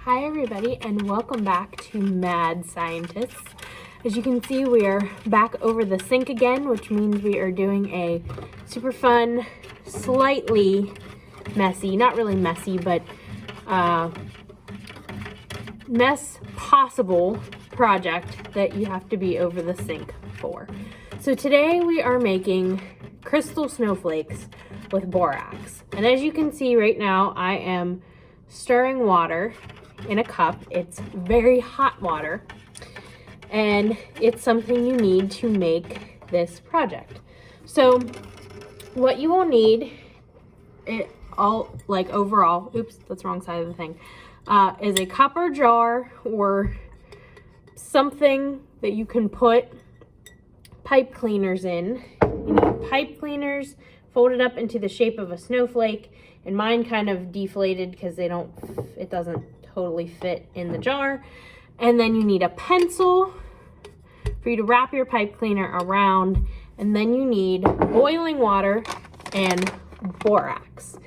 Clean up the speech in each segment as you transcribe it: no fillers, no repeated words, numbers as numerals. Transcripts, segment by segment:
Hi everybody and welcome back to Mad Scientists. As you can see, we are back over the sink again, which means we are doing a super fun, slightly messy, not really messy, but mess possible project that you have to be over the sink for. So today we are making crystal snowflakes with borax. And as you can see right now, I am stirring water in a cup. It's very hot water, and it's something you need to make this project. So what you will need, overall, oops, that's the wrong side of the thing, is a cup or jar or something that you can put pipe cleaners in. You need pipe cleaners folded up into the shape of a snowflake, and mine kind of deflated because it doesn't totally fit in the jar. And then you need a pencil for you to wrap your pipe cleaner around, and then you need boiling water and borax.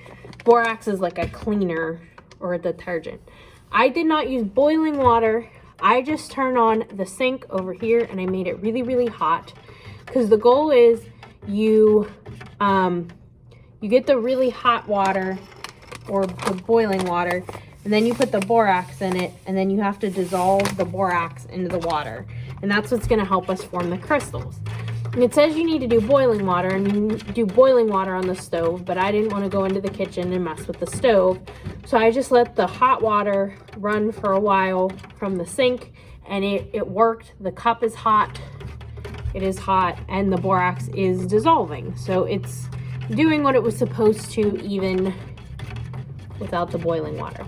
Borax is like a cleaner or a detergent. I did not use boiling water. I just turned on the sink over here and I made it really, really hot, because the goal is you get the really hot water or the boiling water, and then you put the borax in it, and then you have to dissolve the borax into the water, and that's what's going to help us form the crystals. And it says you need to do boiling water, and you do boiling water on the stove, but I didn't want to go into the kitchen and mess with the stove, so I just let the hot water run for a while from the sink, and it worked. The cup is hot, it is hot, and the borax is dissolving, so it's doing what it was supposed to even without the boiling water.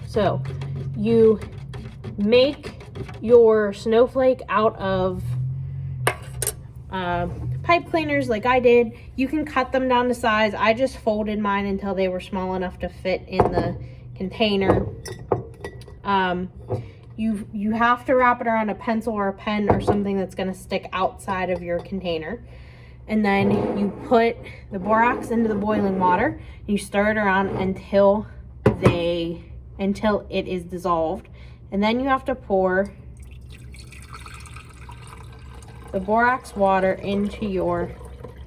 So you make your snowflake out of pipe cleaners like I did. You can cut them down to size. I just folded mine until they were small enough to fit in the container. You have to wrap it around a pencil or a pen or something that's going to stick outside of your container. And then you put the borax into the boiling water and you stir it around until it is dissolved. And then you have to pour the borax water into your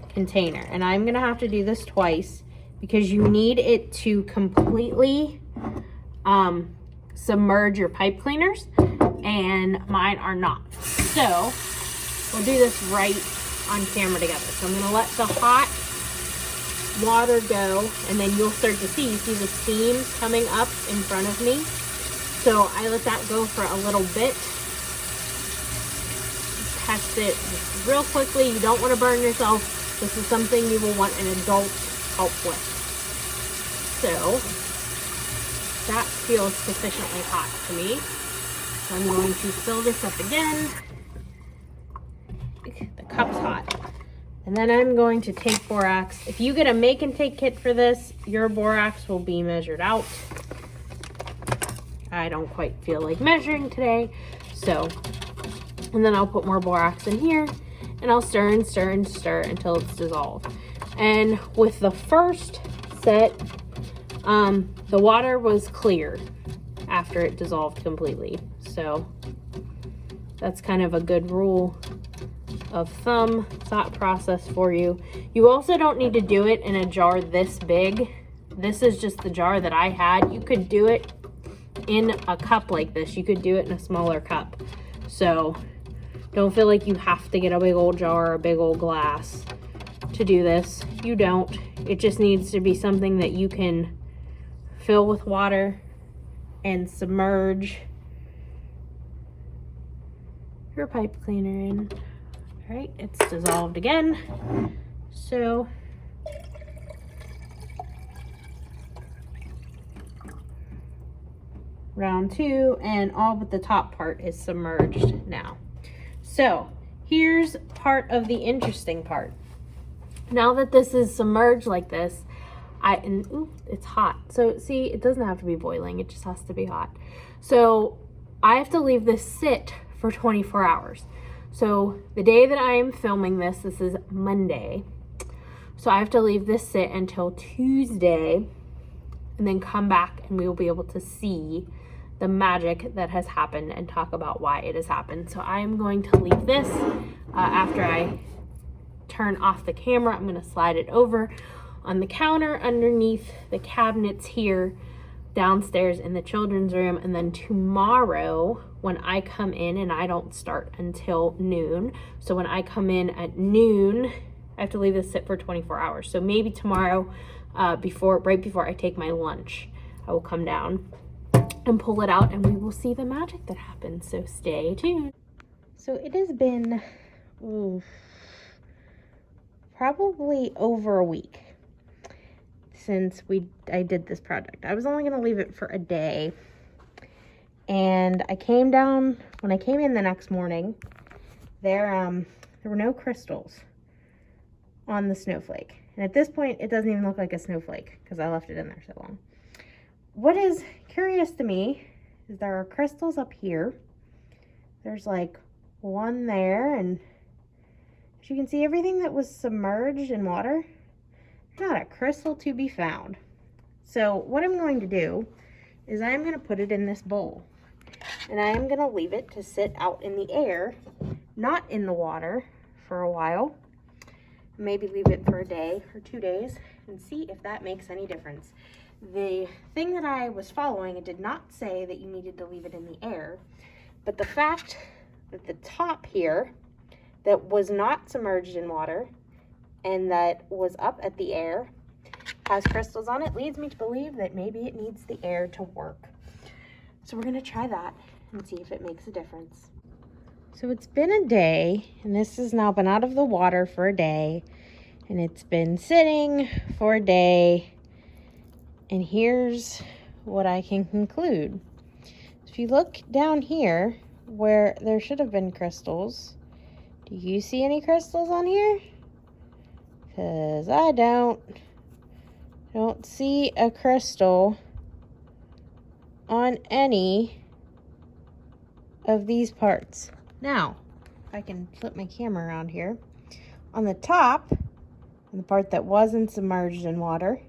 container. And I'm gonna have to do this twice because you need it to completely submerge your pipe cleaners, and mine are not. So we'll do this right on camera together. So I'm gonna let the hot water go, and then you'll start to see the steam coming up in front of me. So I let that go for a little bit. Test it just real quickly. You don't want to burn yourself. This is something you will want an adult help with. So that feels sufficiently hot to me. So I'm going to fill this up again. The cup's hot. And then I'm going to take borax. If you get a make and take kit for this, your borax will be measured out. I don't quite feel like measuring today. So, and then I'll put more borax in here, and I'll stir and stir and stir until it's dissolved. And with the first set, the water was clear after it dissolved completely. So that's kind of a good rule of thumb thought process for you. You also don't need to do it in a jar this big. This is just the jar that I had. You could do it in a cup like this. You could do it in a smaller cup. So don't feel like you have to get a big old jar or a big old glass to do this. You don't. It just needs to be something that you can fill with water and submerge your pipe cleaner in. All right, it's dissolved again. So round two, and all but the top part is submerged now. So here's part of the interesting part. Now that this is submerged like this, it's hot. So see, it doesn't have to be boiling, it just has to be hot. So I have to leave this sit for 24 hours. So the day that I am filming this is Monday. So I have to leave this sit until Tuesday, and then come back and we will be able to see the magic that has happened and talk about why it has happened. So I am going to leave this after I turn off the camera. I'm going to slide it over on the counter underneath the cabinets here downstairs in the children's room. And then tomorrow when I come in, and I don't start until noon, so when I come in at noon, I have to leave this sit for 24 hours. So maybe tomorrow right before I take my lunch, I will come down and pull it out and we will see the magic that happens. So stay tuned. So it has been probably over a week since I did this project. I was only going to leave it for a day. And I came down, when I came in the next morning, there were no crystals on the snowflake. And at this point, it doesn't even look like a snowflake because I left it in there so long. What is curious to me is there are crystals up here. There's like one there, and as you can see, everything that was submerged in water, not a crystal to be found. So what I'm going to do is I'm going to put it in this bowl, and I am going to leave it to sit out in the air, not in the water, for a while. Maybe leave it for a day or 2 days and see if that makes any difference. The thing that I was following, it did not say that you needed to leave it in the air, but the fact that the top here that was not submerged in water and that was up at the air has crystals on it leads me to believe that maybe it needs the air to work. So we're going to try that and see if it makes a difference. So it's been a day, and this has now been out of the water for a day, and it's been sitting for a day, and here's what I can conclude. If you look down here where there should have been crystals, do you see any crystals on here? Because I don't see a crystal on any of these parts. Now, if I can flip my camera around here, on the top, on the part that wasn't submerged in water,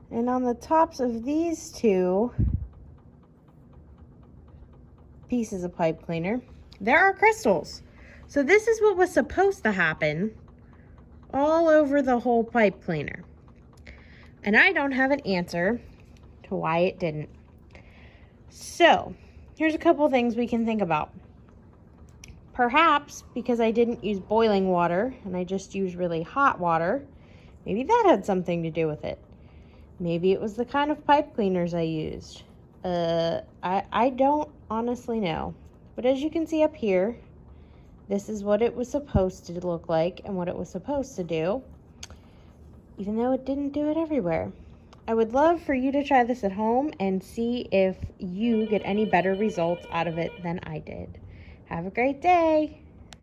and on the tops of these two pieces of pipe cleaner, there are crystals. So this is what was supposed to happen all over the whole pipe cleaner. And I don't have an answer to why it didn't. So, here's a couple things we can think about. Perhaps because I didn't use boiling water and I just used really hot water, maybe that had something to do with it. Maybe it was the kind of pipe cleaners I used. I don't honestly know. But as you can see up here, this is what it was supposed to look like and what it was supposed to do, even though it didn't do it everywhere. I would love for you to try this at home and see if you get any better results out of it than I did. Have a great day.